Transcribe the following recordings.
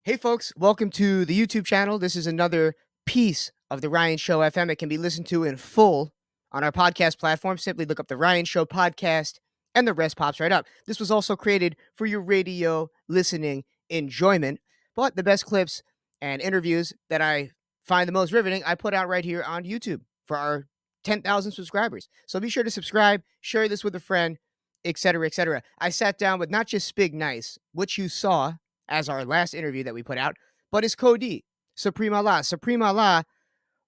Hey, folks, welcome to the YouTube channel. This is another piece of the Ryan Show FM. It can be listened to in full on our podcast platform. Simply look up the Ryan Show podcast, and the rest pops right up. This was also created for your radio listening enjoyment, but the best clips and interviews that I find the most riveting, I put out right here on YouTube for our 10,000 subscribers. So be sure to subscribe, share this with a friend, etc., etc. I sat down with not just Spigg Nice, which you saw as our last interview that we put out, but his Cody, Supreme Allah. Supreme Allah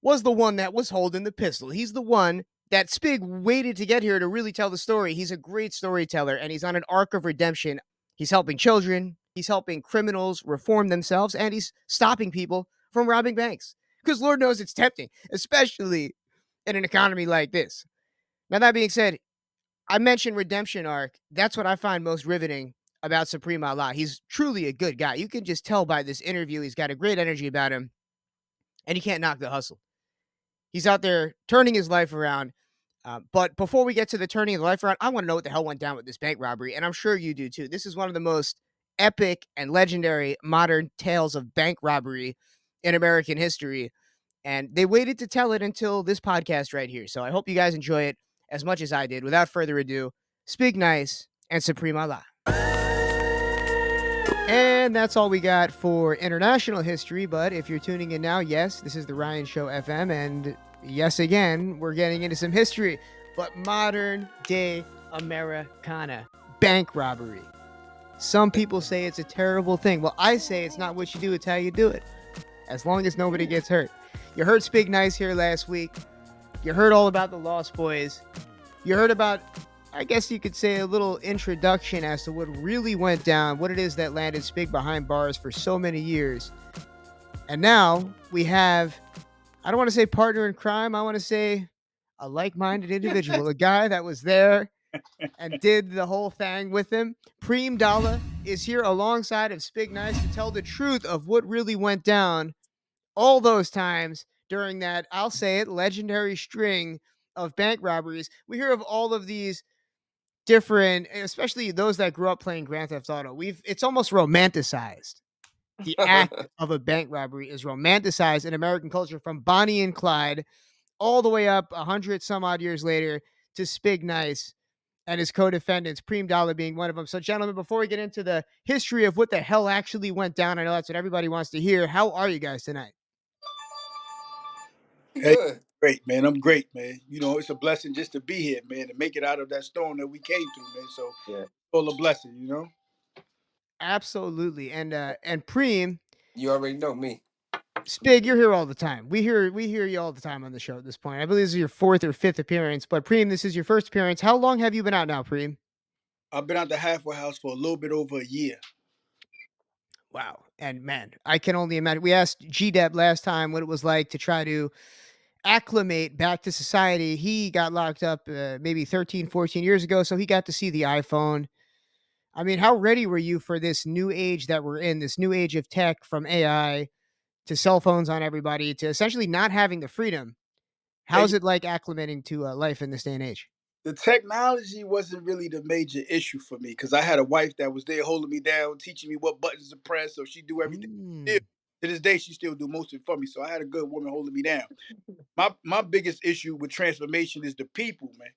was the one that was holding the pistol. He's the one that Spig waited to get here to really tell the story. He's a great storyteller, and he's on an arc of redemption. He's helping children, he's helping criminals reform themselves, and he's stopping people from robbing banks. Because Lord knows it's tempting, especially in an economy like this. Now, that being said, I mentioned redemption arc. That's what I find most riveting about Supreme Allah. He's truly a good guy. You can just tell by this interview. He's got a great energy about him, and he can't knock the hustle. He's out there turning his life around. But before we get to the turning of the life around, I want to know what the hell went down with this bank robbery, and I'm sure you do too. This is one of the most epic and legendary modern tales of bank robbery in American history, and they waited to tell it until this podcast right here. So I hope you guys enjoy it as much as I did. Without further ado, Spigg Nice and Supreme Allah. And that's all we got for international history. But if you're tuning in now, yes, this is the Ryan Show FM. And yes, again, we're getting into some history. But modern day Americana bank robbery. Some people say it's a terrible thing. Well, I say it's not what you do, it's how you do it. As long as nobody gets hurt. You heard Spigg Nice here last week. You heard all about the Lost Boys. You heard about, I guess you could say, a little introduction as to what really went down, what it is that landed Spigg behind bars for so many years. And now we have, I don't want to say partner in crime, I want to say a like-minded individual, a guy that was there and did the whole thing with him. Preem Dalla is here alongside of Spigg Nice to tell the truth of what really went down all those times during that, I'll say it, legendary string of bank robberies. We hear of all of these different, especially those that grew up playing Grand Theft Auto. It's almost romanticized. The act of a bank robbery is romanticized in American culture, from Bonnie and Clyde all the way up 100 some odd years later to Spigg Nice and his co-defendants, Preem Dalla being one of them. So, gentlemen, before we get into the history of what the hell actually went down, I know that's what everybody wants to hear. How are you guys tonight? Hey, great, man. I'm great, man. You know, it's a blessing just to be here, man, to make it out of that storm that we came through, man. So, Yeah, all a blessing, you know. Absolutely. And Preem, you already know me. Spig, you're here all the time. We hear you all the time on the show at this point. I believe this is your fourth or fifth appearance, but Preem, this is your first appearance. How long have you been out now, Preem? I've been out the halfway house for a little bit over a year. Wow. And man, I can only imagine. We asked GDEP last time what it was like to try to acclimate back to society. He got locked up maybe 13, 14 years ago, so he got to see the iPhone. I mean, how ready were you for this new age that we're in, this new age of tech, from AI to cell phones on everybody to essentially not having the freedom? And How's it like acclimating to life in this day and age? the technology wasn't really the major issue for me because I had a wife that was there holding me down, teaching me what buttons to press, so she do everything. Still, Mm, to this day, she still do most of it for me. So I had a good woman holding me down. My biggest issue with transformation is the people, man.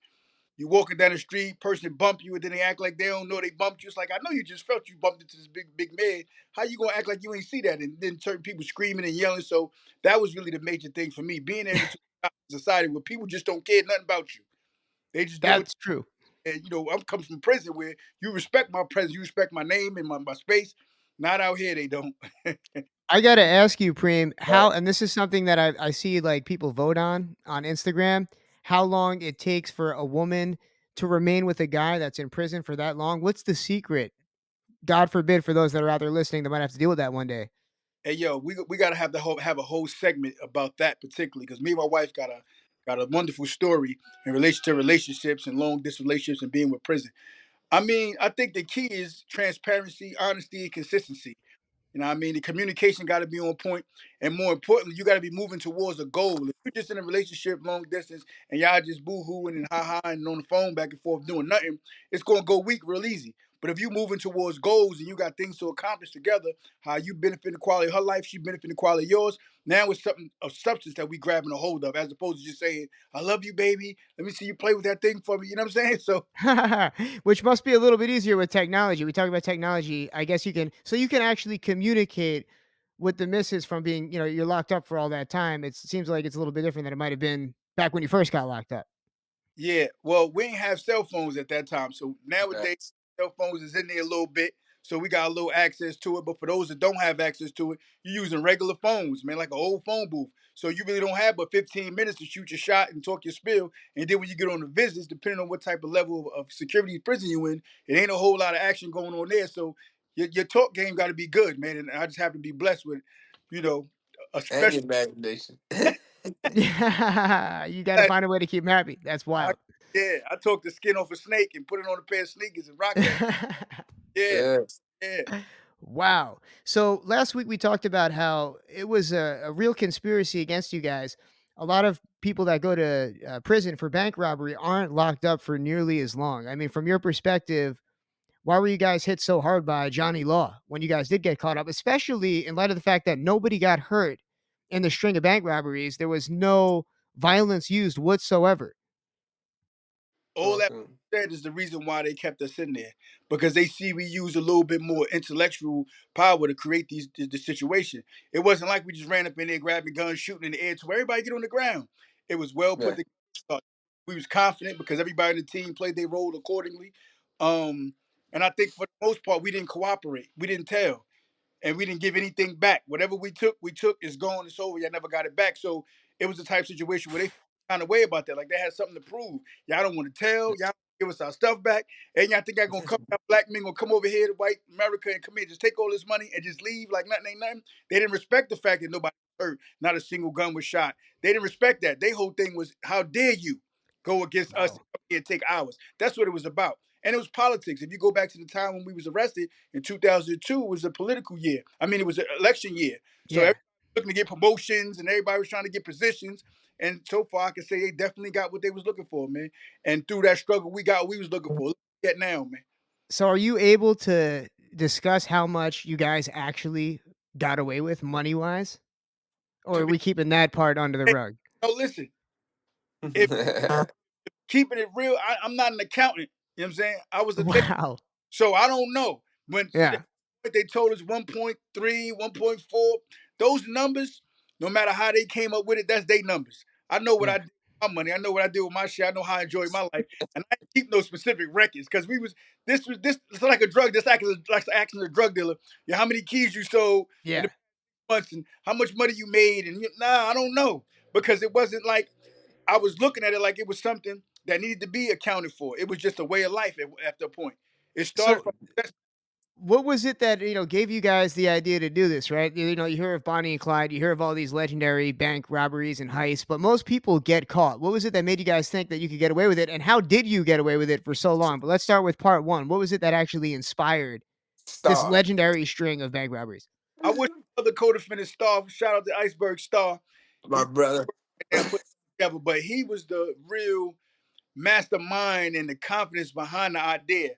You walking down the street, person bump you, and then they act like they don't know they bumped you. It's like, I know you just felt you bumped into this big man. How you gonna act like you ain't see that? And then certain people screaming and yelling. So that was really the major thing for me, being able to society where people just don't care nothing about you. They just do it. that's true. And you know, I'm coming from prison where you respect my presence, you respect my name and my space. Not out here, they don't. I gotta ask you, Preem, Uh, how, and this is something that I see like people vote on Instagram, how long it takes for a woman to remain with a guy that's in prison for that long. What's the secret? God forbid, for those that are out there listening that might have to deal with that one day. Hey yo, we gotta have a whole segment about that particularly because me and my wife got a wonderful story in relation to relationships and long distance relationships and being with prison. I mean, I think the key is transparency, honesty, and consistency. You know what I mean? The communication got to be on point, and more importantly, you got to be moving towards a goal. If you're just in a relationship long distance and y'all just boo hooing and ha ha and on the phone back and forth doing nothing, it's gonna go weak real easy. But if you moving towards goals and you got things to accomplish together, how you benefit the quality of her life, she benefit the quality of yours. Now it's something of substance that we grabbing a hold of, as opposed to just saying, "I love you, baby. Let me see you play with that thing for me." You know what I'm saying? So Which must be a little bit easier with technology. We talk about technology. I guess you can actually communicate with the missus from being, you're locked up for all that time. It seems like it's a little bit different than it might have been back when you first got locked up. yeah, well, we ain't have cell phones at that time. So nowadays, Facts. cell phones is in there a little bit. So we got a little access to it. But for those that don't have access to it, you're using regular phones, man, like an old phone booth. So you really don't have but 15 minutes to shoot your shot and talk your spill. And then when you get on the visits, depending on what type of level of security prison you in, it ain't a whole lot of action going on there. So your talk game got to be good, man. And I just happen to be blessed with, you know, a And special. your imagination. Yeah, you got to find a way to keep 'em happy. That's I, wild. yeah, I took the skin off a snake and put it on a pair of sneakers and rock that. Yeah, Yes. yeah. Wow. So last week we talked about how it was a real conspiracy against you guys. A lot of people that go to prison for bank robbery aren't locked up for nearly as long. I mean, from your perspective, why were you guys hit so hard by Johnny Law when you guys did get caught up, especially in light of the fact that nobody got hurt in the string of bank robberies? There was no violence used whatsoever. All that Mhm. said is the reason why they kept us in there, because they see we use a little bit more intellectual power to create the situation. It wasn't like we just ran up in there grabbing guns, shooting in the air to where everybody get on the ground. It was well put Yeah. together. We was confident because everybody in the team played their role accordingly. Um, and I think for the most part, we didn't cooperate. We didn't tell and we didn't give anything back. Whatever we took, it's gone, it's over. Y'all never got it back. So it was the type of situation where they kind of way about that. Like they had something to prove. Y'all don't want to tell. Y'all give us our stuff back. And y'all think y'all gonna come, y'all black men gonna come over here to white America and come here, just take all this money and just leave like nothing ain't nothing. They didn't respect the fact that nobody was hurt, not a single gun was shot. They didn't respect that. Their whole thing was, how dare you go against us and Wow. come here and take ours? That's what it was about. And it was politics. If you go back to the time when we was arrested, in 2002 was a political year. I mean, it was an election year. So Yeah. everybody was looking to get promotions and everybody was trying to get positions. And so far, I can say they definitely got what they was looking for, man. And through that struggle, we got what we was looking for. Look at now, man. So are you able to discuss how much you guys actually got away with money wise? Or To are be, we keeping that part under the rug? no, listen, if keeping it real, I'm not an accountant. You know what I'm saying? I was a tech, Wow. so I don't know. When Yeah. they told us 1.3, 1.4, those numbers, no matter how they came up with it, that's their numbers. I know what Yeah. I did with my money. I know what I did with my shit. I know how I enjoyed my life. And I didn't keep no specific records because this it's like a drug, this acting like asking a drug dealer, yeah, how many keys you sold in the Yeah. months and how much money you made. And nah, I don't know. Because it wasn't like I was looking at it like it was something that needed to be accounted for. It was just a way of life at the point. It started So from what was it that, gave you guys the idea to do this, right? You hear of Bonnie and Clyde, you hear of all these legendary bank robberies and heists, but most people get caught. What was it that made you guys think that you could get away with it? And how did you get away with it for so long? But let's start with part one. What was it that actually inspired this Star. legendary string of bank robberies? I wish other co-defendant Star, shout out to Iceberg Star. My He brother. and put it together, but he was the real mastermind and the confidence behind the idea.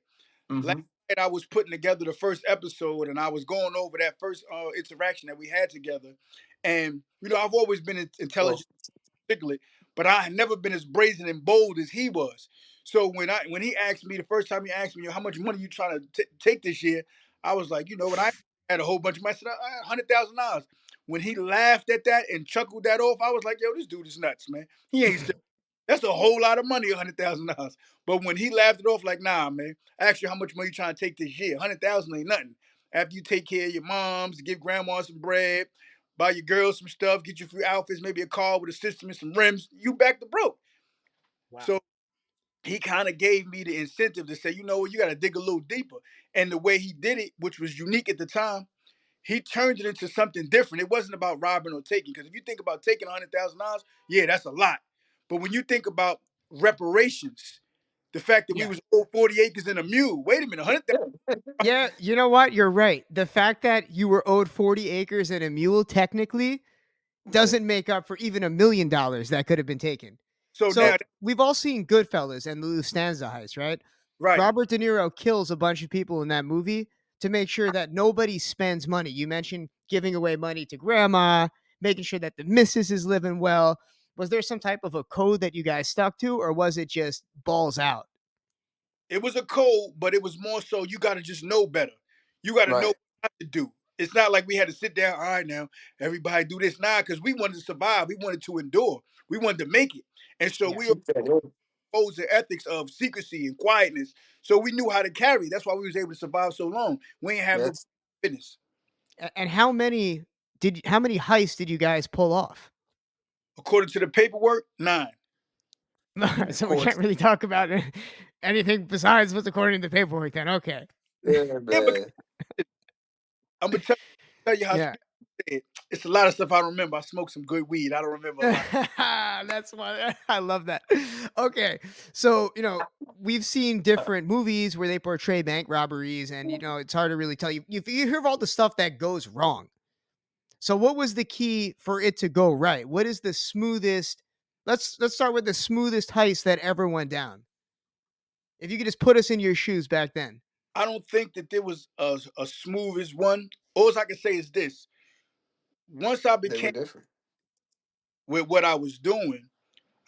Last Hmm. night I was putting together the first episode and I was going over that first interaction that we had together. And I've always been Well, intelligent, particularly, but I had never been as brazen and bold as he was. So when he asked me the first time he asked me, how much money you trying to take this year, I was like, when I had a whole bunch of money, I said, $100,000. When he laughed at that and chuckled that off, I was like, yo, this dude is nuts, man. He ain't still. That's a whole lot of money, $100,000. But when he laughed it off, like, nah, man. I asked you how much money you trying to take this year. 100,000 ain't nothing. After you take care of your moms, give grandma some bread, buy your girls some stuff, get you a few outfits, maybe a car with a system and some rims, you back to broke. Wow. So he kind of gave me the incentive to say, what, you got to dig a little deeper. And the way he did it, which was unique at the time, he turned it into something different. It wasn't about robbing or taking. Because if you think about taking $100,000, yeah, that's a lot. But when you think about reparations, the fact that we Yeah. was owed 40 acres and a mule, wait a minute, 100,000. Yeah, you know what? You're right. The fact that you were owed 40 acres and a mule technically yeah. doesn't make up for even $1 million that could have been taken. So now, So we've all seen Goodfellas and the Lustanza heist, right? Right. Robert De Niro kills a bunch of people in that movie to make sure that nobody spends money. You mentioned giving away money to grandma, making sure that the missus is living well. Was there some type of a code that you guys stuck to, or was it just balls out? It was a code, but it was more so you got to just know better. You got to know Right. what to do. It's not like we had to sit down. All right, now everybody do this now because we wanted to survive. We wanted to endure. We wanted to make it, and so Yeah. we were codes and ethics of secrecy and quietness. So we knew how to carry. That's why we was able to survive so long. We ain't have no Yes. business. And how many heists did you guys pull off? According to the paperwork, 9. Of So we can't course. really talk about anything besides what's according to the paperwork then. Okay. Yeah, Yeah, because man. I'm gonna tell you how Yeah. Spigg said. It's a lot of stuff I remember. I smoked some good weed. I don't remember a lot. That's why I love that. Okay. So, we've seen different movies where they portray bank robberies and it's hard to really tell you hear of all the stuff that goes wrong. So what was the key for it to go right? What is the smoothest let's start with the smoothest heist that ever went down. If you could just put us in your shoes back then. I don't think that there was a smoothest one. All I can say is this: once I They became were different. with what I was doing,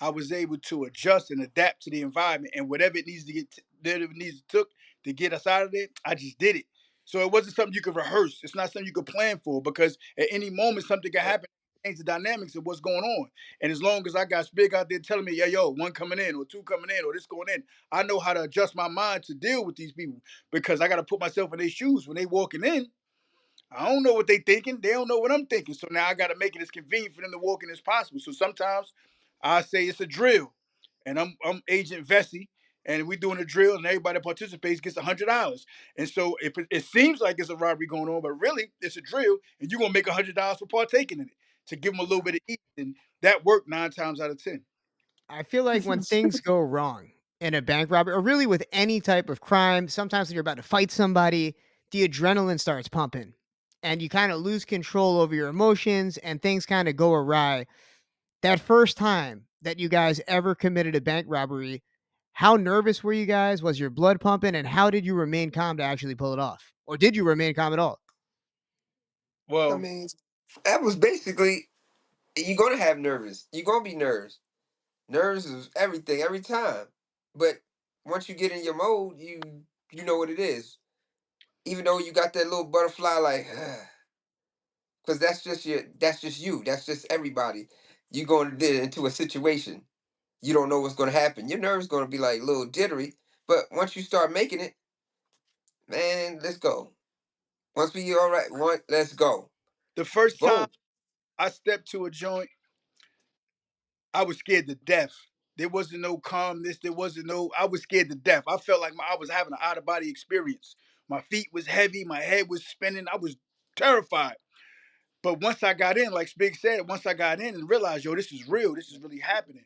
I was able to adjust and adapt to the environment, and whatever it needs to whatever it needs to took to get us out of there, I just did it. So it wasn't something you could rehearse. It's not something you could plan for because at any moment something can happen, change the dynamics of what's going on. And as long as I got Spig out there telling me, yeah, yo, one coming in or two coming in or this going in, I know how to adjust my mind to deal with these people because I got to put myself in their shoes when they walking in. I don't know what they thinking. They don't know what I'm thinking. So now I got to make it as convenient for them to walk in as possible. So sometimes I say it's a drill, and I'm Agent Vesey, and we doing a drill, and everybody that participates gets $100. And so it seems like it's a robbery going on, but really it's a drill, and you're gonna make $100 for partaking in it to give them a little bit of ease, and that worked 9 times out of 10. I feel like when things go wrong in a bank robbery or really with any type of crime, sometimes when you're about to fight somebody, the adrenaline starts pumping and you kind of lose control over your emotions and things kind of go awry. That first time that you guys ever committed a bank robbery, how nervous were you guys? Was your blood pumping? And how did you remain calm to actually pull it off? Or did you remain calm at all? I Well, mean, that was basically you're gonna have nervous. You're gonna be nervous. Nerves is everything every time. But once you get in your mode, you know what it is. Even though you got that little butterfly, like, because that's just you. That's just everybody. You going into a situation. You don't know what's gonna happen. Your nerves gonna be like a little jittery. But once you start making it, man, let's go. Once we all right, let's go. the first time Boom. I stepped to a joint, I was scared to death. There wasn't no calmness. There wasn't no. I was scared to death. I felt like I was having an out of body experience. My feet was heavy. My head was spinning. I was terrified. But once I got in, like Spig said, once I got in and realized, yo, this is real. This is really happening.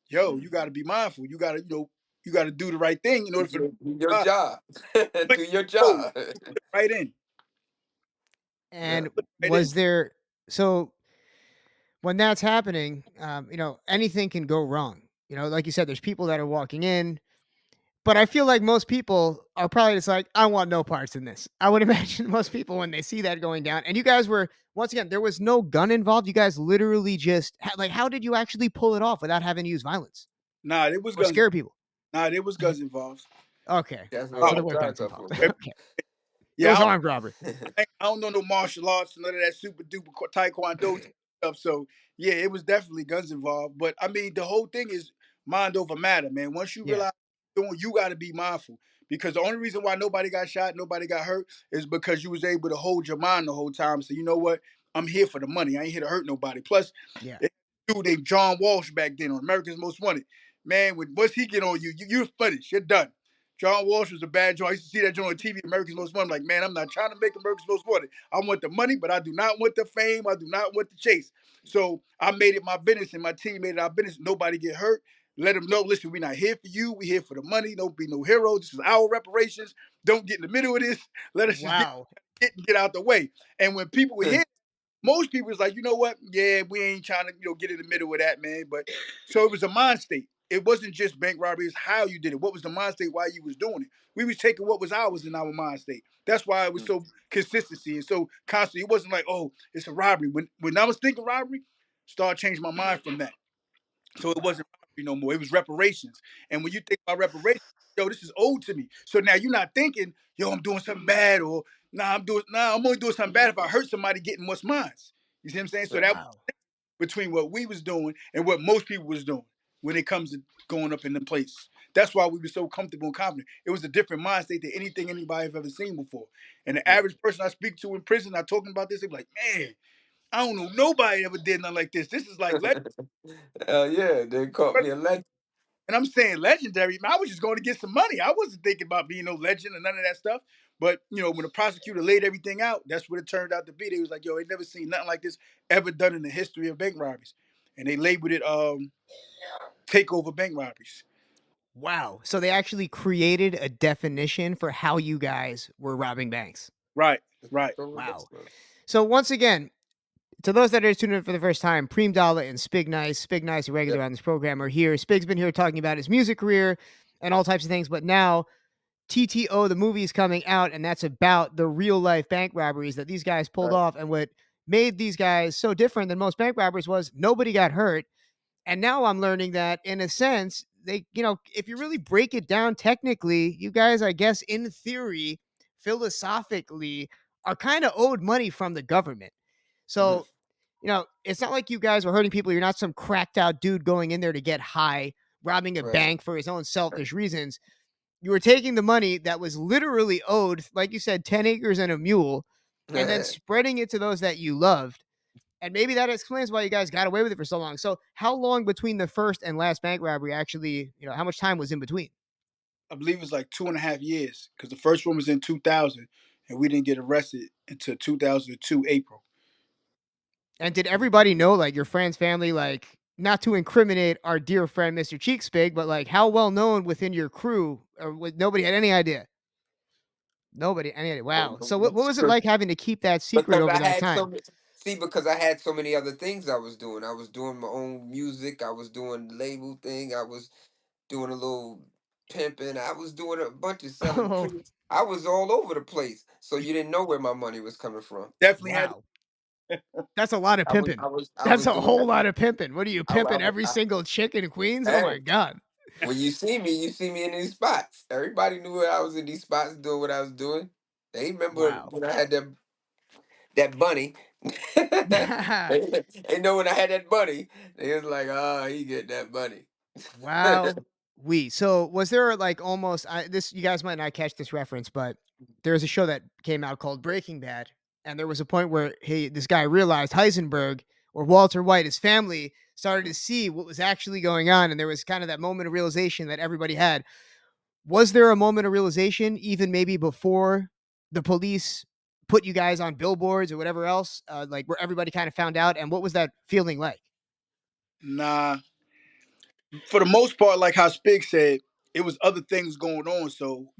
Yo, you got to be mindful. You got to, you got to do the right thing in order for Do your the job. click, Do your oh, job. right in. Yeah. And Right in. was there so when that's happening, anything can go wrong. Like you said, there's people that are walking in, but I feel like most people are probably just like, I want no parts in this. I would imagine most people when they see that going down, and you guys were once again, there was no gun involved. You guys literally just like, how did you actually pull it off without having to use violence Nah, there was or guns. scare people? Nah, there was guns involved. Okay, That's all right, where so Uh, there I'm were trying guns to come involved. from. Okay, it yeah, was armed robbery. I don't know no martial arts, none of that super duper taekwondo stuff. So yeah, it was definitely guns involved. But I mean, the whole thing is mind over matter, man. Once you Yeah, realize what you're doing, you got to be mindful because the only reason why nobody got shot, nobody got hurt, is because you was able to hold your mind the whole time. So you know what? I'm here for the money. I ain't here to hurt nobody. Plus, yeah. they dude named John Walsh back then on America's Most Wanted. Man, when once he get on you, you're finished. You're done. John Walsh was a bad joint. I used to see that joint on TV, America's Most Wanted. I'm like, man, I'm not trying to make America's Most Wanted. I want the money, but I do not want the fame. I do not want the chase. So I made it my business, and my team made it our business. Nobody get hurt. Let them know, listen, we're not here for you. We here for the money. Don't be no hero. This is our reparations. Don't get in the middle of this. Let us just Wow. get out the way. And when people were here, most people was like, you know what? Yeah, we ain't trying to, get in the middle of that, man. But so it was a mind state. it wasn't just bank robbery, it's how you did it. What was the mind state while you was doing it? We was taking what was ours in our mind state. That's why it was Mm. so consistency and so constant. It wasn't like, oh, it's a robbery. When I was thinking robbery, started changing my mind from that. So it wasn't robbery no more. It was reparations. And when you think about reparations, yo, this is owed to me. So now you're not thinking, yo, I'm doing something bad, or I'm only doing something bad if I hurt somebody getting what's mine. You see what I'm saying? So that Right. Wow. between what we was doing and what most people was doing when it comes to going up in the place. That's why we were so comfortable and confident. It was a different mind state than anything anybody have ever seen before. And the Yeah. average person I speak to in prison, not talking about this, they be like, man, I don't know nobody ever did nothing like this. This is like Hell yeah, they caught me a legend. and I'm saying legendary. Man, I was just going to get some money. I wasn't thinking about being no legend and none of that stuff. But when the prosecutor laid everything out, that's what it turned out to be. They was like, "Yo, they never seen nothing like this ever done in the history of bank robberies," and they labeled it "takeover bank robberies." Wow. So they actually created a definition for how you guys were robbing banks. Right, right. Wow. So once again, to those that are tuning in for the first time, Preem Dala and Spig Nice, a Yeah, regular on this program, are here. Spig's been here talking about his music career and all types of things, but now TTO, the movie, is coming out, and that's about the real life bank robberies that these guys pulled right. off. And what made these guys so different than most bank robbers was nobody got hurt. And now I'm learning that, in a sense, if you really break it down technically, you guys, I guess, in theory, philosophically, are kind of owed money from the government. Mhm. So, it's not like you guys were hurting people. You're not some cracked out dude going in there to get high, robbing a Right. bank for his own Right. selfish reasons. You were taking the money that was literally owed, like you said, 10 acres and a mule, and then spreading it to those that you loved. And maybe that explains why you guys got away with it for so long. So, how long between the first and last bank robbery actually, how much time was in between? I believe it was like 2.5 years because the first one was in 2000, and we didn't get arrested until 2002 April. And did everybody know, like your friends, family, like not to incriminate our dear friend Mr. Cheekspig, but like how well known within your crew, or nobody had any idea? Nobody, any idea? Wow. So, what was it like having to keep that secret Because over I that had so time? many, see, because I had so many other things I was doing. I was doing my own music. I was doing label thing. I was doing a little pimping. I was doing a bunch of selling Oh, creams. I was all over the place. So you didn't know where my money was coming from. Definitely had. wow. That's a lot of I was, pimping. I was, I That's was a doing whole that. lot of pimping. What are you pimping every single chick in Queens? Oh Hey, my god. when you see me in these spots. Everybody knew I was in these spots doing what I was doing. They remember Wow. when I had that bunny. They know when I had that bunny. They was like, oh, he get that bunny. Wow. So was there like almost this, you guys might not catch this reference, but there's a show that came out called Breaking Bad, and there was a point where this guy realized Heisenberg, or Walter White, his family started to see what was actually going on, and there was kind of that moment of realization that everybody had. Was there a moment of realization, even maybe before the police put you guys on billboards or whatever else, like where everybody kind of found out? And what was that feeling like? Nah, for the most part, like how Spig said, it was other things going on. So,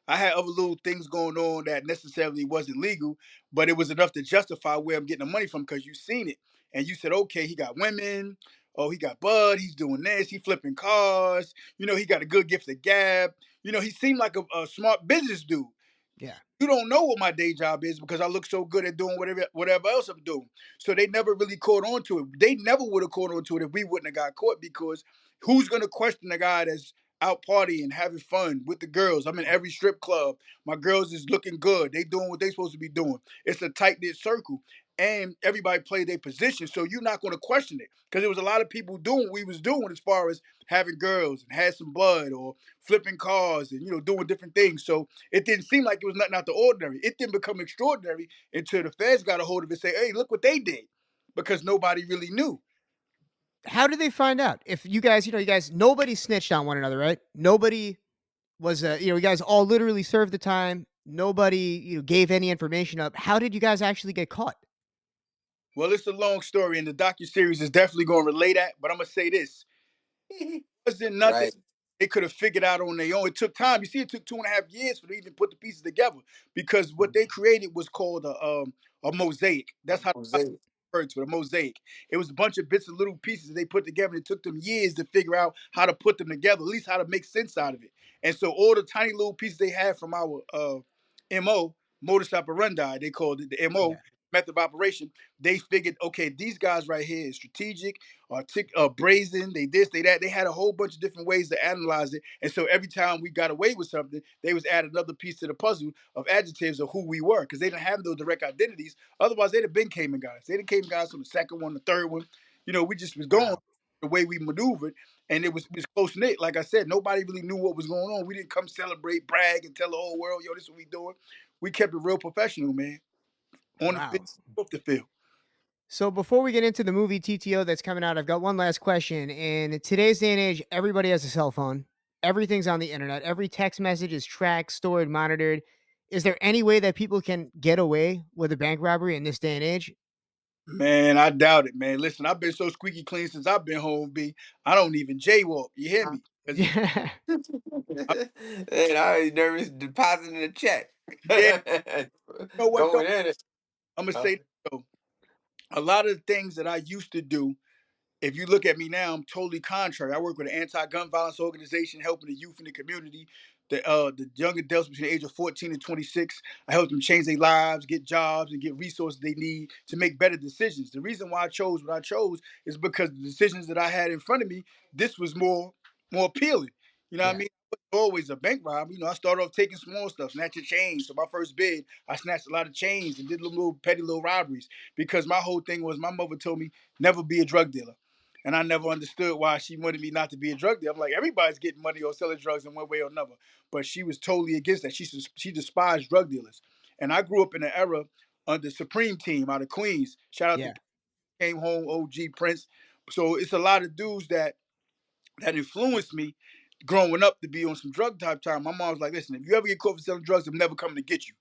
I had other little things going on that necessarily wasn't legal, but it was enough to justify where I'm getting the money from because you seen it. And you said, okay, he got women. Oh, he got bud. He's doing this. He flipping cars. He got a good gift of gab. He seemed like a smart business dude. Yeah. You don't know what my day job is because I look so good at doing whatever else I'm doing. So they never really caught on to it. They never would have caught on to it if we wouldn't have got caught because who's gonna question the guy that's out partying, having fun with the girls? I'm in every strip club. My girls is looking good. They doing what they supposed to be doing. It's a tight knit circle. And everybody played their position. So you're not gonna question it. Because there was a lot of people doing what we was doing as far as having girls and had some blood or flipping cars and doing different things. So it didn't seem like it was nothing out the ordinary. It didn't become extraordinary until the feds got a hold of it and say, hey, look what they did. Because nobody really knew. How did they find out? If you guys, nobody snitched on one another, right? Nobody was, you guys all literally served the time. Nobody, gave any information up. How did you guys actually get caught? Well, it's a long story, and the docu-series is definitely going to relay that. But I'm going to say this. It wasn't nothing Right. they could have figured out on their own. It took time. You see, it took 2.5 years for them to even put the pieces together because what they created was called a mosaic. That's how Jose. referred to it, a mosaic. It was a bunch of bits and little pieces that they put together. And it took them years to figure out how to put them together, at least how to make sense out of it. And so all the tiny little pieces they had from our MO, modus operandi, they called it the MO, Yeah. method of operation. They figured, okay, these guys right here is strategic, brazen, they this, they that. They had a whole bunch of different ways to analyze it. And so every time we got away with something, they was add another piece to the puzzle of adjectives of who we were, because they didn't have those direct identities. Otherwise, they'd have been Cayman guys. They'd have Cayman guys from the second one, the third one. We just was going Wow. the way we maneuvered, and it was close knit. Like I said, nobody really knew what was going on. We didn't come celebrate, brag, and tell the whole world, yo, this is what we doing. We kept it real professional, man, on the field, Wow. off the field. So before we get into the movie TTO that's coming out, I've got one last question. In today's day and age, everybody has a cell phone. Everything's on the internet. Every text message is tracked, stored, monitored. Is there any way that people can get away with a bank robbery in this day and age? Man, I doubt it, man. Listen, I've been so squeaky clean since I've been home, B. I don't even jaywalk. You hear me? 'Cause Yeah. And I was nervous depositing a check. yeah, you know what though? Going in it. I'm gonna Huh? say this, though. A lot of the things that I used to do, if you look at me now, I'm totally contrary. I work with an anti-gun violence organization, helping the youth in the community, the young adults between the age of 14 and 26. I help them change their lives, get jobs, and get resources they need to make better decisions. The reason why I chose what I chose is because the decisions that I had in front of me, this was more appealing. You know what I Yeah. mean? It was always a bank robbery. I started off taking small stuff, snatching chains. So my first bid, I snatched a lot of chains and did little petty little robberies, because my whole thing was my mother told me never be a drug dealer. And I never understood why she wanted me not to be a drug dealer. I'm like, everybody's getting money or selling drugs in one way or another. But she was totally against that. She despised drug dealers. And I grew up in an era under Supreme Team out of Queens. Shout out to Yeah. Came Home, OG Prince. So it's a lot of dudes that influenced me growing up to be on some drug type time. My mom was like, listen, if you ever get caught for selling drugs, I'm never coming to get you.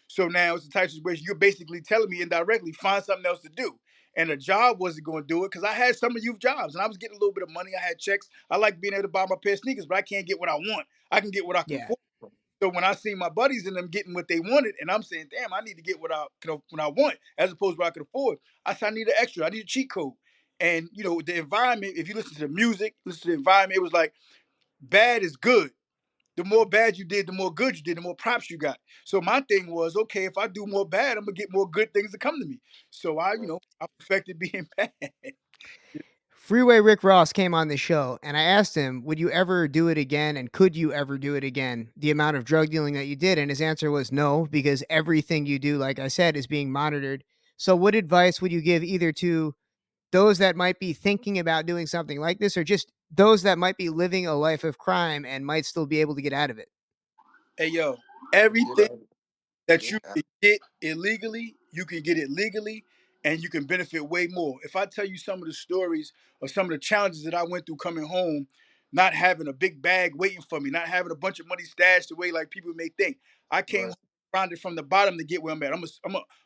So now it's the type of situation you're basically telling me indirectly, find something else to do. And a job wasn't going to do it, because I had summer youth jobs and I was getting a little bit of money. I had checks. I like being able to buy my pair of sneakers, but I can't get what I want. I can get what I can Yeah. afford. So when I see my buddies and them getting what they wanted, and I'm saying, damn, I need to get what I want as opposed to what I can afford. I said, I need an extra. I need a cheat code. And the environment, if you listen to the music, listen to the environment, it was like bad is good. The more bad you did, the more good you did, the more props you got. So my thing was, okay, if I do more bad, I'm gonna get more good things to come to me. So I perfected being bad. Freeway Rick Ross came on the show and I asked him, would you ever do it again? And could you ever do it again? The amount of drug dealing that you did. And his answer was no, because everything you do, like I said, is being monitored. So, what advice would you give either to those that might be thinking about doing something like this, or just those that might be living a life of crime and might still be able to get out of it? Hey yo, You everything know, that yeah. you can get illegally, you can get it legally, and you can benefit way more. If I tell you some of the stories or some of the challenges that I went through coming home, not having a big bag waiting for me, not having a bunch of money stashed away like people may think, I came Right. home grounded from the bottom to get where I'm at.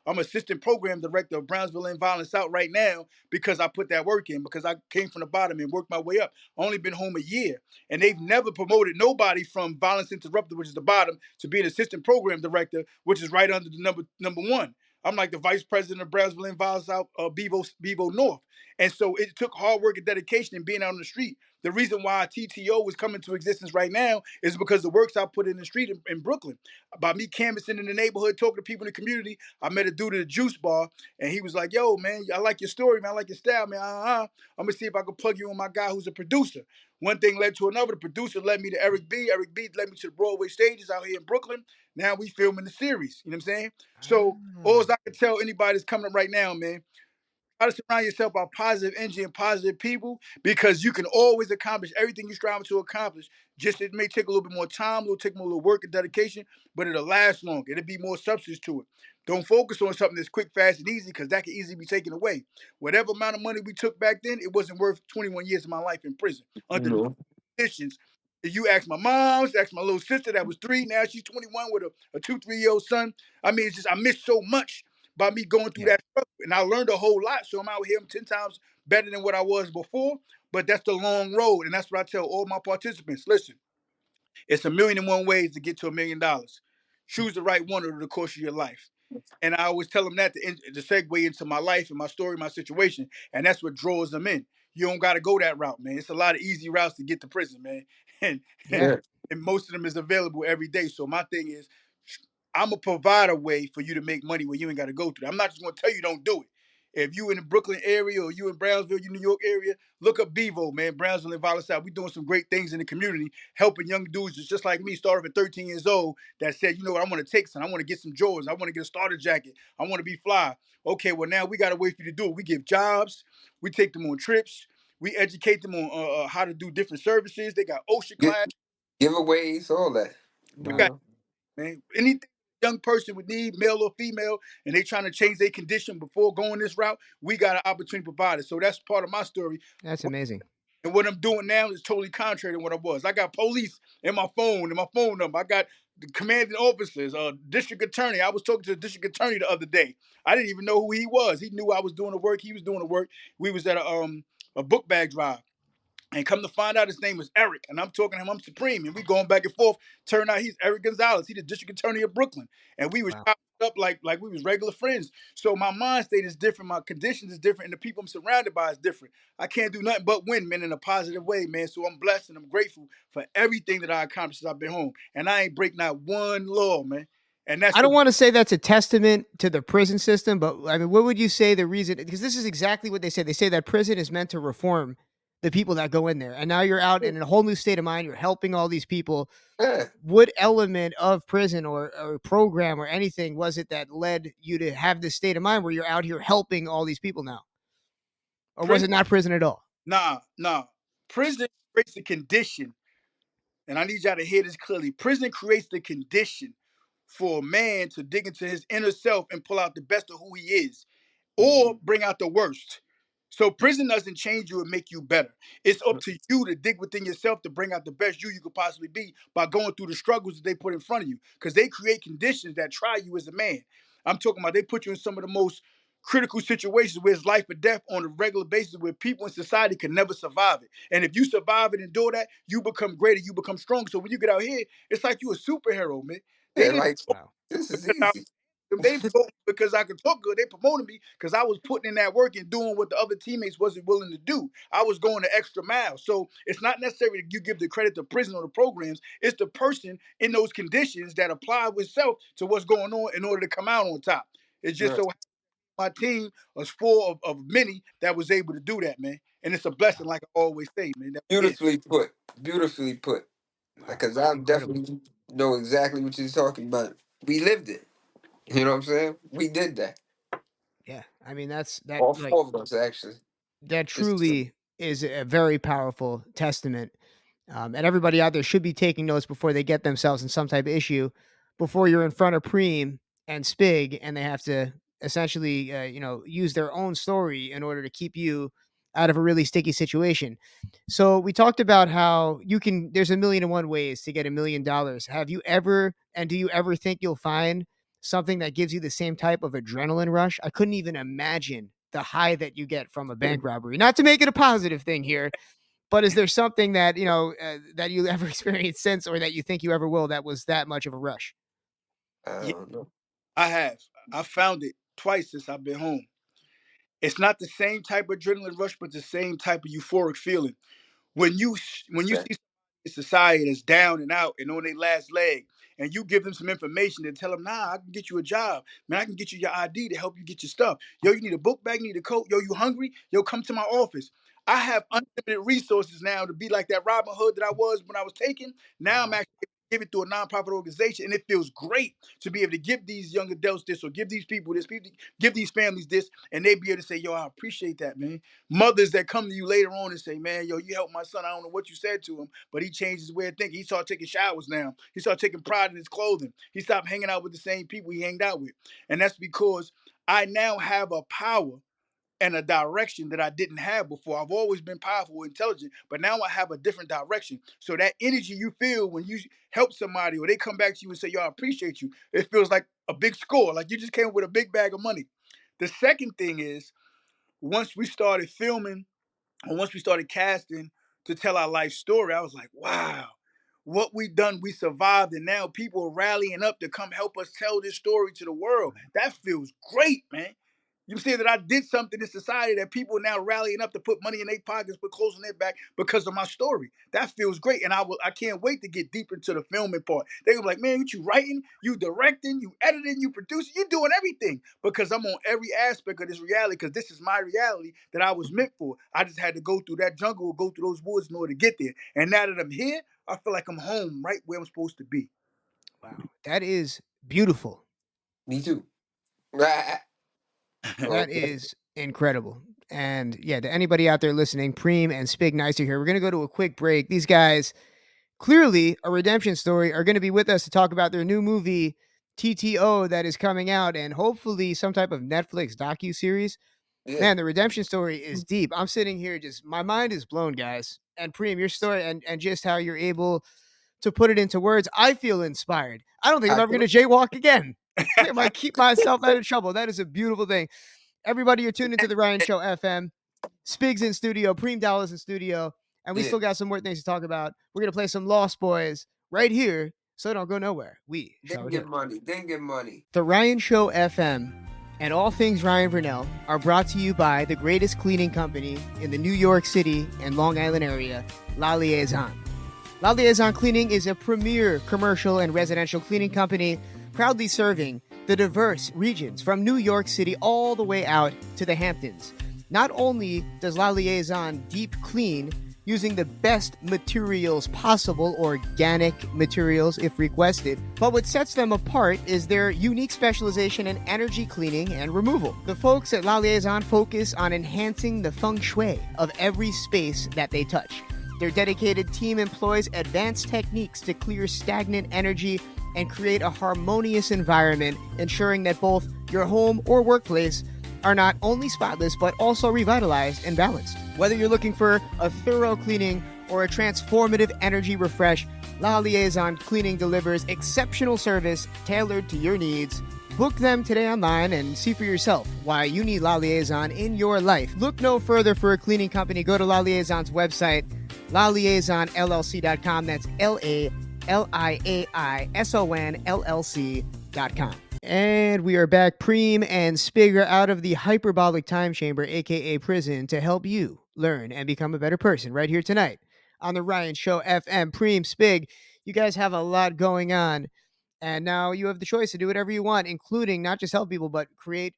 I'm assistant program director of Brownsville and Violence Out right now, because I put that work in, because I came from the bottom and worked my way up. I only been home a year, and they've never promoted nobody from violence interrupted, which is the bottom, to be an assistant program director, which is right under the number one. I'm like the vice president of Brownsville and Violence Out, Bevo North. And so it took hard work and dedication and being out on the street. The reason why TTO was coming to existence right now is because the works I put in the street in Brooklyn. By me canvassing in the neighborhood, talking to people in the community, I met a dude at a juice bar, and he was like, "Yo, man, I like your story, man. I like your style, man. I'm gonna see if I can plug you on my guy who's a producer." One thing led to another. The producer led me to Eric B. Eric B. led me to the Broadway stages out here in Brooklyn. Now we filming the series. You know what I'm saying? So all Ah, I can tell anybody that's coming up right now, man, try to surround yourself by positive energy and positive people, because you can always accomplish everything you're striving to accomplish. Just it may take a little bit more time, it'll take more little work and dedication, but it'll last longer. It'll be more substance to it. Don't focus on something that's quick, fast, and easy, because that can easily be taken away. Whatever amount of money we took back then, it wasn't worth 21 years of my life in prison under the No. conditions. If you ask my mom, ask my little sister that was 3, now she's 21 with a 2, 3 year old son. I mean, it's just I missed so much by me going through yeah. that struggle. And I learned a whole lot. So I'm out here, I'm 10 times better than what I was before. But that's the long road. And that's what I tell all my participants. Listen, it's 1,000,001 ways to get to $1,000,000. Choose the right one over the course of your life. And I always tell them that to segue into my life and my story, my situation, and that's what draws them in. You don't got to go that route, man. It's a lot of easy routes to get to prison, man, and Yeah. Yeah. and most of them is available every day. So my thing is, I'm gonna provide a way for you to make money where you ain't got to go through. I'm not just gonna tell you don't do it. If you in the Brooklyn area or you in Brownsville, you New York area, look up Bevo, man. Brownsville and Volatile. We doing some great things in the community, helping young dudes just like me, started at 13 years old, that said, you know what, I want to take some, I want to get some Jordans, I want to get a starter jacket, I want to be fly. Okay, well now we got to wait for you to do it. We give jobs, we take them on trips, we educate them on how to do different services. They got ocean Get class. giveaways, all that. We You Wow. got, know. man. Anything a young person would need, male or female, and they trying to change their condition before going this route, we got an opportunity to provide it. So that's part of my story. That's amazing. And what I'm doing now is totally contrary to what I was. I got police in my phone and my phone number. I got the commanding officers, district attorney. I was talking to the district attorney the other day. I didn't even know who he was. He knew I was doing the work. He was doing the work. We was at a book bag drive. And come to find out, his name was Eric. And I'm talking to him, I'm Supreme. And we going back and forth. Turn out he's Eric Gonzalez. He's the district attorney of Brooklyn. And we was Wow. chopped up like we was regular friends. So my mind state is different. My conditions is different. And the people I'm surrounded by is different. I can't do nothing but win, man, in a positive way, man. So I'm blessed and I'm grateful for everything that I accomplished since I've been home. And I ain't break not one law, man. And that's I the don't want to say that's a testament to the prison system, but I mean, what would you say the reason? Because this is exactly what they say. They say that prison is meant to reform the people that go in there, and now you're out in a whole new state of mind. You're helping all these people. Yeah. What element of prison or program or anything was it that led you to have this state of mind where you're out here helping all these people now, or was prison. it not prison at all? Nah. Prison creates the condition, and I need y'all to hear this clearly. Prison creates the condition for a man to dig into his inner self and pull out the best of who he is, or bring out the worst. So prison doesn't change you and make you better. It's up to you to dig within yourself to bring out the best you could possibly be by going through the struggles that they put in front of you. Because they create conditions that try you as a man. I'm talking about they put you in some of the most critical situations where it's life or death on a regular basis where people in society can never survive it. And if you survive it and do that, you become greater, you become strong. So when you get out here, it's like you a superhero, man. They Yeah, didn't like Wow. this is because I easy. they promoted me because I could talk good. They promoted me because I was putting in that work and doing what the other teammates wasn't willing to do. I was going the extra mile. So it's not necessarily that you give the credit to prison or the programs. It's the person in those conditions that apply with self to what's going on in order to come out on top. It's just Right. so my team was full of many that was able to do that, man. And it's a blessing, like I always say, man. That we get. Beautifully put. Beautifully put. Wow. Because I Incredible. definitely know exactly what you're talking about. We lived it. You know what I'm saying? We did that. Yeah. I mean, that's that All like four of us actually. that Just truly is a very powerful testament. And everybody out there should be taking notes before they get themselves in some type of issue, before you're in front of Preem and Spig, and they have to essentially, use their own story in order to keep you out of a really sticky situation. So we talked about how you can. There's a million and one ways to get $1 million. Have you ever, and do you ever think you'll find something that gives you the same type of adrenaline rush? I couldn't even imagine the high that you get from a bank robbery. Not to make it a positive thing here, but is there something that that you ever experienced since, or that you think you ever will, that was that much of a rush? I Yeah, don't know. I have. I found it twice since I've been home. It's not the same type of adrenaline rush, but the same type of euphoric feeling. When you Okay. see society that's down and out and on their last leg, and you give them some information and tell them, nah, I can get you a job, man, I can get you your ID to help you get your stuff. Yo, you need a book bag, you need a coat. Yo, you hungry? Yo, come to my office. I have unlimited resources now to be like that Robin Hood that I was when I was taken. Now I'm Wow. actually give it to a nonprofit organization, and it feels great to be able to give these young adults this, or give these people this, give these families this, and they be able to say, yo, I appreciate that, man. Mothers that come to you later on and say, man, yo, you helped my son. I don't know what you said to him, but he changed his way of thinking. He started taking showers now. He started taking pride in his clothing. He stopped hanging out with the same people he hanged out with. And that's because I now have a power and a direction that I didn't have before. I've always been powerful, intelligent, but now I have a different direction. So that energy you feel when you help somebody or they come back to you and say, yo, I appreciate you, it feels like a big score. Like you just came with a big bag of money. The second thing is, once we started filming, and once we started casting to tell our life story, I was like, wow, what we done, we survived, and now people are rallying up to come help us tell this story to the world. That feels great, man. You see that I did something in society that people are now rallying up to put money in their pockets, put clothes on their back because of my story. That feels great, and I can't wait to get deeper into the filming part. They gonna be like, man, you writing, you directing, you editing, you producing, you doing everything because I'm on every aspect of this reality because this is my reality that I was meant for. I just had to go through that jungle, go through those woods in order to get there. And now that I'm here, I feel like I'm home, right where I'm supposed to be. Wow, that is beautiful. Me too. Right. That is incredible. And yeah, to anybody out there listening, Preem and Spigg Nice are here. We're going to go to a quick break. These guys, clearly a redemption story, are going to be with us to talk about their new movie, TTO, that is coming out, and hopefully some type of Netflix docu-series. Yeah. Man, the redemption story is deep. I'm sitting here just, my mind is blown, guys. And Preem, your story and just how you're able to put it into words, I feel inspired. I don't think I'm I ever going to do. jaywalk again. I think I might keep myself out of trouble. That is a beautiful thing. Everybody, you're tuned into the Ryan Show FM. Spig's in studio, Preem Dallas in studio, and we Yeah. still got some more things to talk about. We're gonna play some Lost Boys right here, so don't go nowhere. We shall Then get return. money. Then get money. The Ryan Show FM and all things Ryan Vernell are brought to you by the greatest cleaning company in the New York City and Long Island area, La Liaison. La Liaison Cleaning is a premier commercial and residential cleaning company proudly serving the diverse regions from New York City all the way out to the Hamptons. Not only does La Liaison deep clean using the best materials possible, organic materials if requested, but what sets them apart is their unique specialization in energy cleaning and removal. The folks at La Liaison focus on enhancing the feng shui of every space that they touch. Their dedicated team employs advanced techniques to clear stagnant energy and create a harmonious environment, ensuring that both your home or workplace are not only spotless, but also revitalized and balanced. Whether you're looking for a thorough cleaning or a transformative energy refresh, La Liaison Cleaning delivers exceptional service tailored to your needs. Book them today online and see for yourself why you need La Liaison in your life. Look no further for a cleaning company. Go to La Liaison's website, laliaisonllc.com. That's LALIAISONLLC.com. And we are back. Preem and Spigg are out of the hyperbolic time chamber, aka prison, to help you learn and become a better person right here tonight on the Ryan Show FM. Preem, Spigg, you guys have a lot going on, and now you have the choice to do whatever you want, including not just help people, but create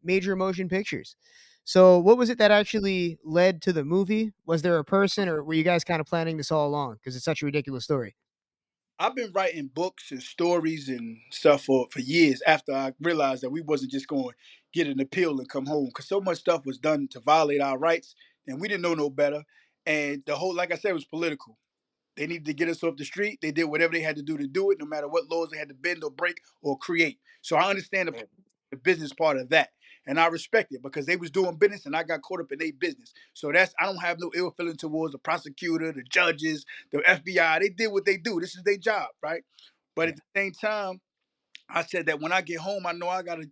major motion pictures. So, what was it that actually led to the movie? Was there a person, or were you guys kind of planning this all along? Because it's such a ridiculous story. I've been writing books and stories and stuff for years after I realized that we wasn't just going to get an appeal and come home because so much stuff was done to violate our rights and we didn't know no better. And the whole, like I said, was political. They needed to get us off the street. They did whatever they had to do it, no matter what laws they had to bend or break or create. So I understand the business part of that. And I respect it because they was doing business and I got caught up in their business. So that's I don't have no ill feeling towards the prosecutor, the judges, the FBI. They did what they do. This is their job, right? But Yeah. at the same time, I said that when I get home, I know I gotta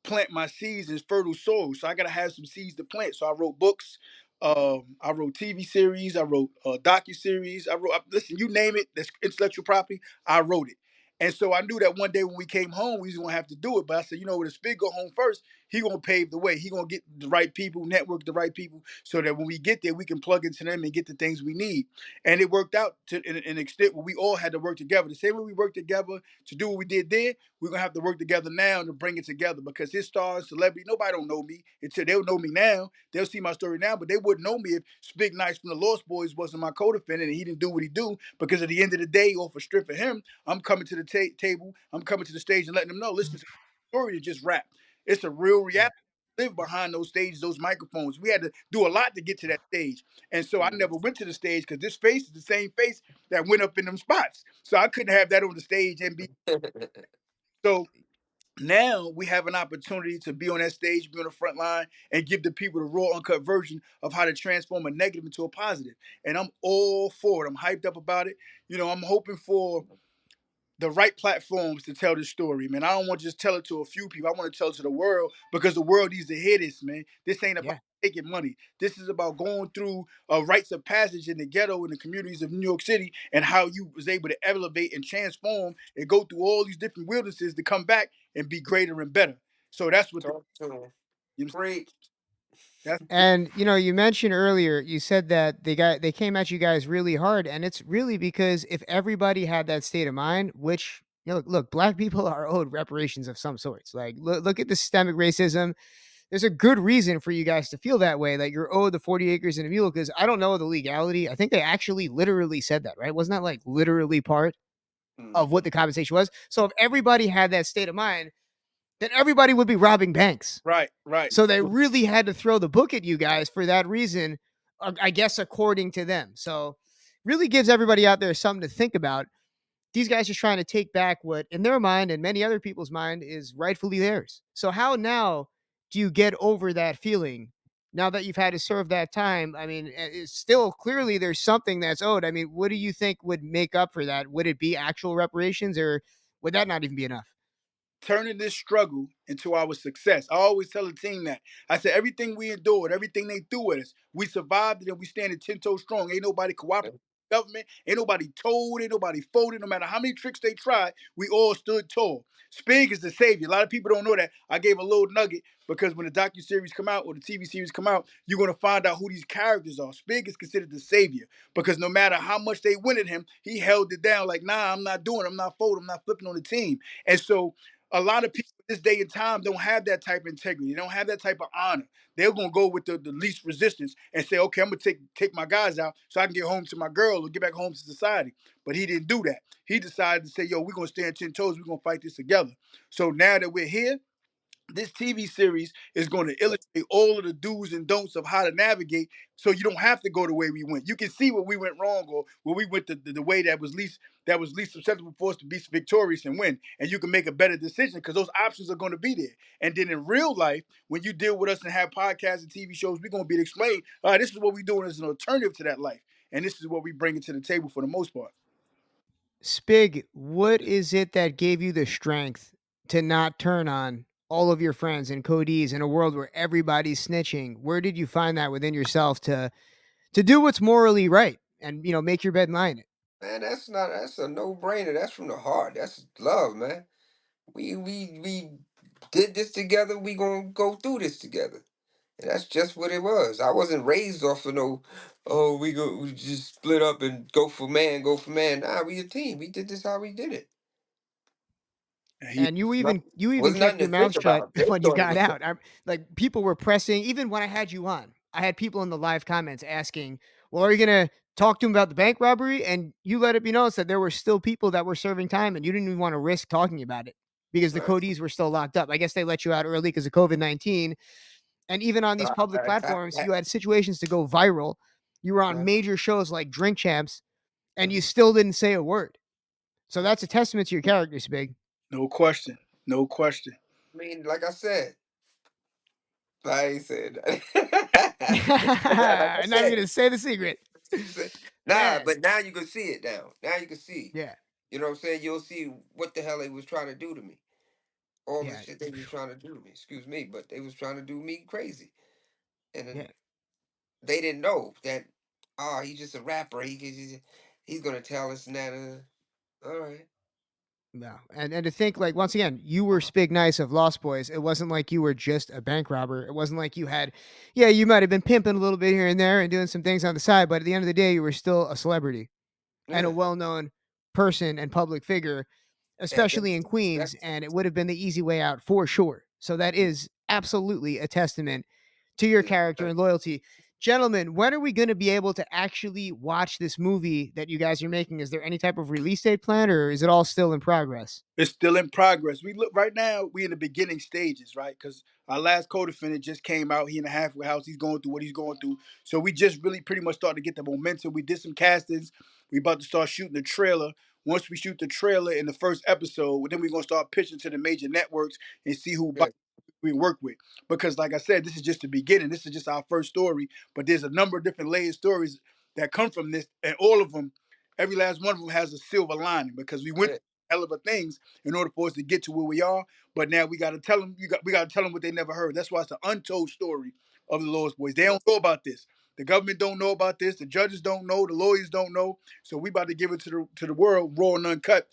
plant my seeds in fertile soil. So I gotta have some seeds to plant. So I wrote books. I wrote TV series. I wrote docu series. Listen, you name it. That's intellectual property. I wrote it. And so I knew that one day when we came home, we was gonna have to do it. But I said, you know, when the Spig go home first, he gonna pave the way. He gonna get the right people, network the right people, so that when we get there, we can plug into them and get the things we need. And it worked out to an extent where we all had to work together. The same way we worked together to do what we did then, we're gonna have to work together now to bring it together because his star and celebrity, nobody don't know me until they'll know me now. They'll see my story now, but they wouldn't know me if Spig Nice from the Lost Boys wasn't my co-defendant and he didn't do what he do. Because at the end of the day, off a strip of him, I'm coming to the table, I'm coming to the stage and letting them know, listen, the story is just rap. It's a real Yeah. reality. Live behind those stages, those microphones. We had to do a lot to get to that stage. And so I never went to the stage because this face is the same face that went up in them spots. So I couldn't have that on the stage and be so now we have an opportunity to be on that stage, be on the front line, and give the people the raw, uncut version of how to transform a negative into a positive. And I'm all for it. I'm hyped up about it. You know, I'm hoping for the right platforms to tell this story, man. I don't want to just tell it to a few people. I want to tell it to the world because the world needs to hear this, man. This ain't about Yeah. taking money. This is about going through rites of passage in the ghetto in the communities of New York City and how you was able to elevate and transform and go through all these different wildernesses to come back and be greater and better. So that's what Talk to him. you know, Preach. that's And you mentioned earlier, you said that they came at you guys really hard, and it's really because if everybody had that state of mind, which look, black people are owed reparations of some sorts. Like, look at the systemic racism. There's a good reason for you guys to feel that way. That you're owed the 40 acres and a mule. Because I don't know the legality. I think they actually literally said that, right? Wasn't that like literally part of what Hmm. the compensation was? So if everybody had that state of mind, then everybody would be robbing banks. right, right. So they really had to throw the book at you guys for that reason, I guess, according to them. So really gives everybody out there something to think about. These guys are trying to take back what, in their mind and many other people's mind, is rightfully theirs. So how now do you get over that feeling now that you've had to serve that time? I mean, it's still clearly there's something that's owed. I mean, what do you think would make up for that? Would it be actual reparations, or would that not even be enough? Turning this struggle into our success. I always tell the team that. I said everything we endured, everything they threw at us, we survived it and we standing 10 toes strong. Ain't nobody cooperating with the government, ain't nobody told, ain't nobody folded. No matter how many tricks they tried, we all stood tall. Spig is the savior. A lot of people don't know that. I gave a little nugget because when the docu-series come out or the TV series come out, you're gonna find out who these characters are. Spig is considered the savior because no matter how much they went at him, he held it down like, nah, I'm not doing it. I'm not folding, I'm not flipping on the team. And so a lot of people this day and time don't have that type of integrity. They don't have that type of honor. They're gonna go with the least resistance and say, okay, I'm gonna take my guys out so I can get home to my girl or get back home to society. But he didn't do that. He decided to say, yo, we're gonna stand 10 toes, we're gonna fight this together. So now that we're here, this TV series is going to illustrate all of the do's and don'ts of how to navigate so you don't have to go the way we went. You can see where we went wrong or where we went the way that was least susceptible for us to be victorious and win. And you can make a better decision because those options are going to be there. And then in real life, when you deal with us and have podcasts and TV shows, we're going to be explained, this is what we're doing as an alternative to that life. And this is what we bring it to the table for the most part. Spig, what is it that gave you the strength to not turn on all of your friends and Cody's in a world where everybody's snitching? Where did you find that within yourself to do what's morally right and make your bed and lie in it? Man, that's a no brainer. That's from the heart. That's love, man. We did this together. We gonna go through this together. And that's just what it was. I wasn't raised off of no, oh, we just split up and go for man, go for man. Nah, we a team. We did this how we did it. And he And you Not- even you even Wasn't kept nothing your to mouth think shut about. They when you thought it got was out. Like people were pressing, even when I had you on. I had people in the live comments asking, "Well, are you gonna talk to him about the bank robbery?" And you let it be known that there were still people that were serving time, and you didn't even want to risk talking about it because the right. Cody's were still locked up. I guess they let you out early because of COVID-19. And even on these I, public I, I, platforms, I, you had situations to go viral. You were on right. major shows like Drink Champs, and you Mhm. still didn't say a word. So that's a testament to your character, Spig. no question. No question. I mean, like I said, I ain't said that. Like I Not even said, gonna say the secret. nah, Man. but now you can see it now. Now you can see. Yeah. You know what I'm saying? You'll see what the hell they was trying to do to me. All the Yeah. shit they was trying to do to me. Excuse me, but they was trying to do me crazy. And Yeah. then they didn't know that, oh, he's just a rapper. He's gonna tell us and that. All right. No. And to think, like, once again, you were Spig Nice of Lost Boys. It wasn't like you were just a bank robber. It wasn't like you had, yeah, you might have been pimping a little bit here and there and doing some things on the side, but at the end of the day, you were still a celebrity and a Yeah. well-known person and public figure, And especially in Queens, that's and it would have been the easy way out for sure. So that is absolutely a testament to your character and loyalty. Gentlemen, when are we going to be able to actually watch this movie that you guys are making? Is there any type of release date plan, or is it all still in progress? It's still in progress. We look right now. We in the beginning stages, right? Because our last co-defendant just came out. He in the halfway house. He's going through what he's going through. So we just really pretty much started to get the momentum. We did some castings. We about to start shooting the trailer. Once we shoot the trailer in the first episode, then we're gonna start pitching to the major networks and see who yeah. we work with. Because like I said, this is just the beginning. This is just our first story. But there's a number of different layered stories that come from this, and all of them, every last one of them has a silver lining because we went Yeah. hell of a things in order for us to get to where we are. But now we got to tell them. We got to tell them what they never heard. That's why it's an untold story of the Lost Boys. They don't know about this. The government don't know about this. The judges don't know. The lawyers don't know. So we about to give it to the world raw and uncut.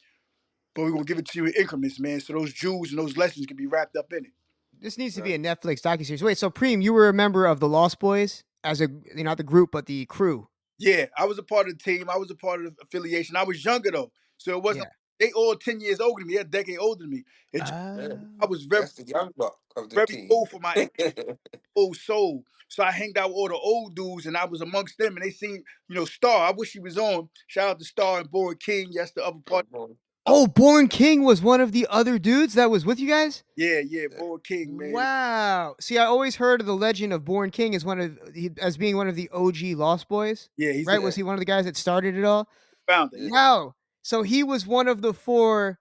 But we're gonna give it to you in increments, man. So those jewels and those lessons can be wrapped up in it. This needs to be Right. a Netflix docuseries. Wait, so Preem, you were a member of the Lost Boys as a not the group, but the crew. Yeah, I was a part of the team. I was a part of the affiliation. I was younger though, so it wasn't. Yeah. They all 10 years older than me. They're a decade older than me. Yeah. I Oh. was very That's the young buck of the very team. old for my old soul. So I hanged out with all the old dudes, and I was amongst them. And they seen, Star. I wish he was on. Shout out to Star and Boy King. That's the other part. Mhm. Oh, Born King was one of the other dudes that was with you guys? Yeah, yeah, Yeah. Boy King, man. Wow. See, I always heard of the legend of Born King as being one of the OG Lost Boys, Yeah, he's the right? Yeah. Was he one of the guys that started it all? founder. Yeah. Yeah, Wow. So he was one of the 4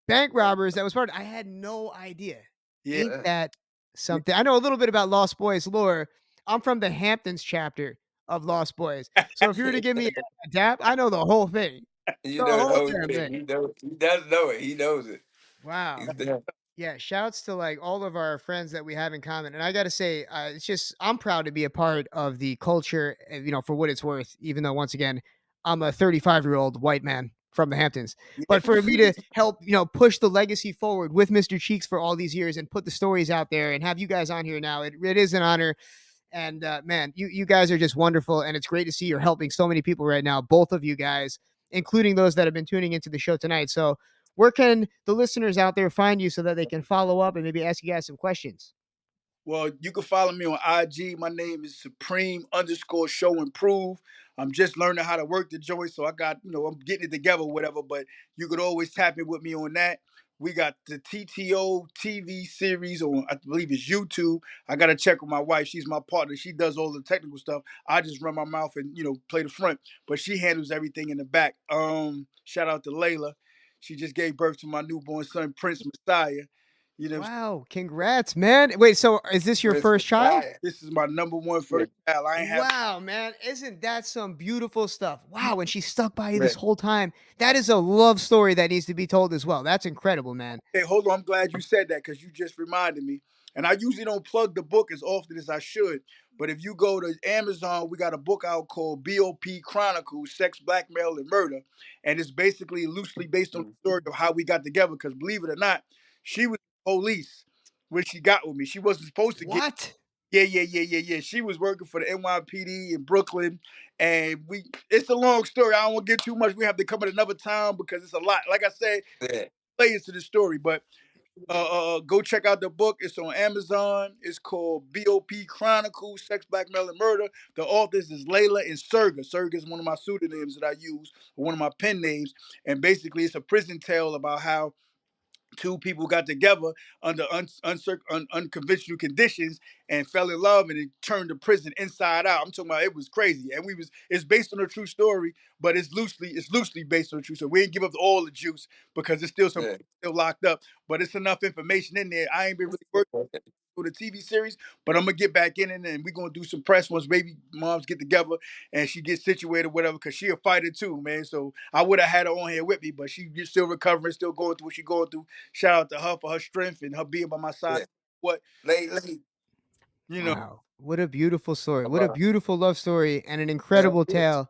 bank robbers that was part I had no idea. yeah, Ain't Yeah. that yeah. something? I know a little bit about Lost Boys lore. I'm from the Hamptons chapter of Lost Boys. So if you were to give me a dap, I know the whole thing. You The know the whole whole damn thing. thing. He does know it. He knows it. Wow. He's there. Yeah, shouts to like all of our friends that we have in common. And I got to say, it's just, I'm proud to be a part of the culture, for what it's worth, even though, once again, I'm a 35-year-old white man from the Hamptons. Yeah. But for me to help, push the legacy forward with Mr. Cheeks for all these years and put the stories out there and have you guys on here now, it is an honor. And man, you guys are just wonderful. And it's great to see you're helping so many people right now, both of you guys, including those that have been tuning into the show tonight. So, where can the listeners out there find you so that they can follow up and maybe ask you guys some questions? Well, you can follow me on IG. My name is Supreme_Show Improve. I'm just learning how to work the joint, so I got, I'm getting it together, whatever. But you could always tap in with me on that. We got the TTO TV series on, I believe it's YouTube. I gotta check with my wife. She's my partner. She does all the technical stuff. I just run my mouth and play the front, but she handles everything in the back. Shout out to Layla. She just gave birth to my newborn son, Prince Messiah. You know, Wow, congrats, man. Wait, so is this your Prince first child? Messiah. this is my number one Yeah. first child. I ain't have. Wow, man. Isn't that some beautiful stuff? Wow, and she stuck by you Yeah. this whole time. That is a love story that needs to be told as well. That's incredible, man. Hey, hold on. I'm glad you said that because you just reminded me. And I usually don't plug the book as often as I should. But if you go to Amazon, we got a book out called BOP Chronicles: Sex, Blackmail, and Murder. And it's basically loosely based on the story of how we got together. Because believe it or not, she was police when she got with me. She wasn't supposed to get. What? Yeah, yeah, yeah, yeah, yeah. She was working for the NYPD in Brooklyn. And it's a long story. I don't want to get too much. We have to come at another time because it's a lot. Like I said, Yeah. layers to the story. But go check out the book. It's on Amazon. It's called BOP Chronicles: Sex, Blackmail, and Murder. The authors is Layla and Serga. Serga is one of my pseudonyms that I use, or one of my pen names. And basically, it's a prison tale about how two people got together under unconventional conditions and fell in love, and it turned the prison inside out. I'm talking about, it was crazy. And it's based on a true story, but it's loosely based on a true story. We ain't give up all the juice because there's still some Yeah. people still locked up, but it's enough information in there. I ain't been really working for the TV series, but I'm gonna get back in it, and we're gonna do some press once baby moms get together and she gets situated, whatever, because she a fighter too, man. So I would have had her on here with me, but she's still recovering, still going through what she's going through. Shout out to her for her strength and her being by my side. Yeah. What Lately, you know, Wow. What a beautiful story. What a about beautiful love story and an yeah, incredible it's tale.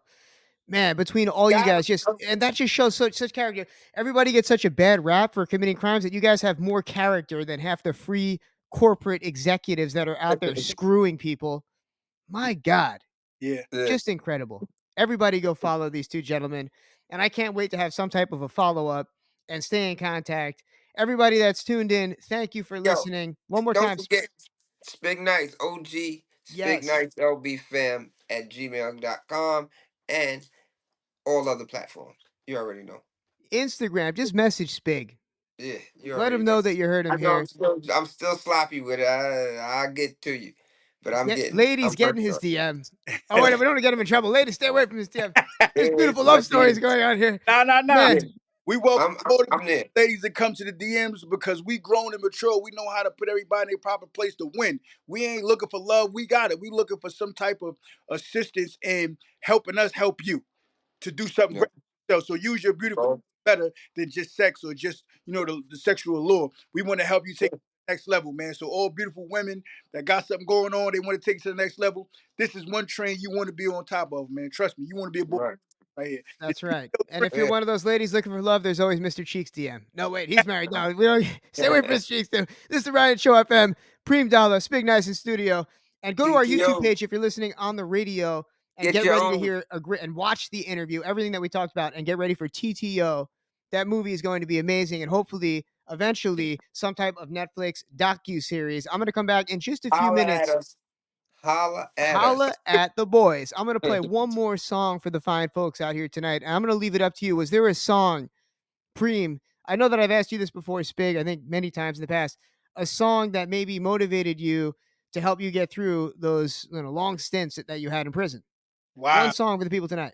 Man, between all you got guys, and that just shows such character. Everybody gets such a bad rap for committing crimes that you guys have more character than half the free corporate executives that are out there screwing people. My God, yeah. yeah. just incredible. Everybody go follow these two gentlemen. And I can't wait to have some type of a follow up and stay in contact. Everybody that's tuned in, thank you for Yo, listening. One more don't time. forget Spig Nice, OG, Spig Yes. Nice LB fam at gmail.com and all other platforms. You already know. Instagram, just message Spig. Yeah, you Let already him know. know that you heard I him know here. I'm still sloppy with it. I'll get to you. But I'm Get getting it. ladies I'm getting working his on DM. Oh wait, it. we don't want to get him in trouble. Ladies, stay away from his DM. Stay There's away beautiful from my love stories DMs. going on here. Nah, nah, nah. Yeah, Man, We welcome all the I'm there. ladies that come to the DMs because we grown and mature. We know how to put everybody in their proper place to win. We ain't looking for love. We got it. We looking for some type of assistance in helping us help you to do something Yeah. great. So use your beautiful Bro. better than just sex or just the sexual allure. We want to help you take next level, man. So all beautiful women that got something going on, they want to take it to the next level. This is one train you want to be on top of, man. Trust me, you want to be a boy Right. right here. That's right. And if you're Yeah. one of those ladies looking for love, there's always Mr. Cheeks DM. No, wait, he's married. No, we don't stay away from Mr. Cheeks. This is the Ryan Show FM. Preem Dollar, Spigg Nice in studio. And go to our YouTube TTO. page if you're listening on the radio and Get get your ready to own. hear and watch the interview, everything that we talked about, and get ready for TTO. That movie is going to be amazing, and hopefully, eventually, some type of Netflix docu-series. I'm going to come back in just a few Holla at minutes. us. Holla at Holla us. at the boys. I'm going to play one more song for the fine folks out here tonight, and I'm going to leave it up to you. Was there a song, Preem? I know that I've asked you this before, Spig, I think many times in the past, a song that maybe motivated you to help you get through those long stints that you had in prison. One Wow. song for the people tonight.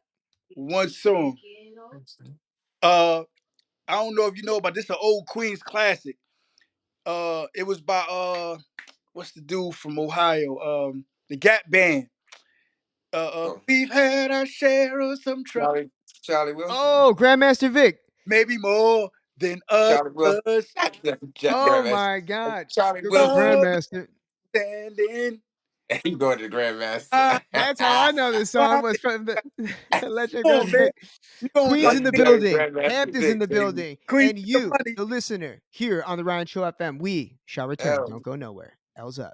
One song. I don't know if you know about this, an old Queens classic. It was by what's the dude from Ohio? The Gap Band. Oh, We've had our share of some trouble, Charlie Wilson. Oh, Grandmaster Vic. maybe more than Charlie Wilson. others. Oh Grandmaster. my God. Charlie Go Wilson. Grandmaster. Standing. He going to the Grandmaster. That's how I know this song Why? was from the Legend Come Grandmaster on, man. Vic. You gonna Queens in the Legendary building. Grandmaster Hamptons in Vic, the baby. building. Queen And the you, money. the listener, here on the Ryan Show FM, we shall return. Hell. Don't go nowhere. L's up.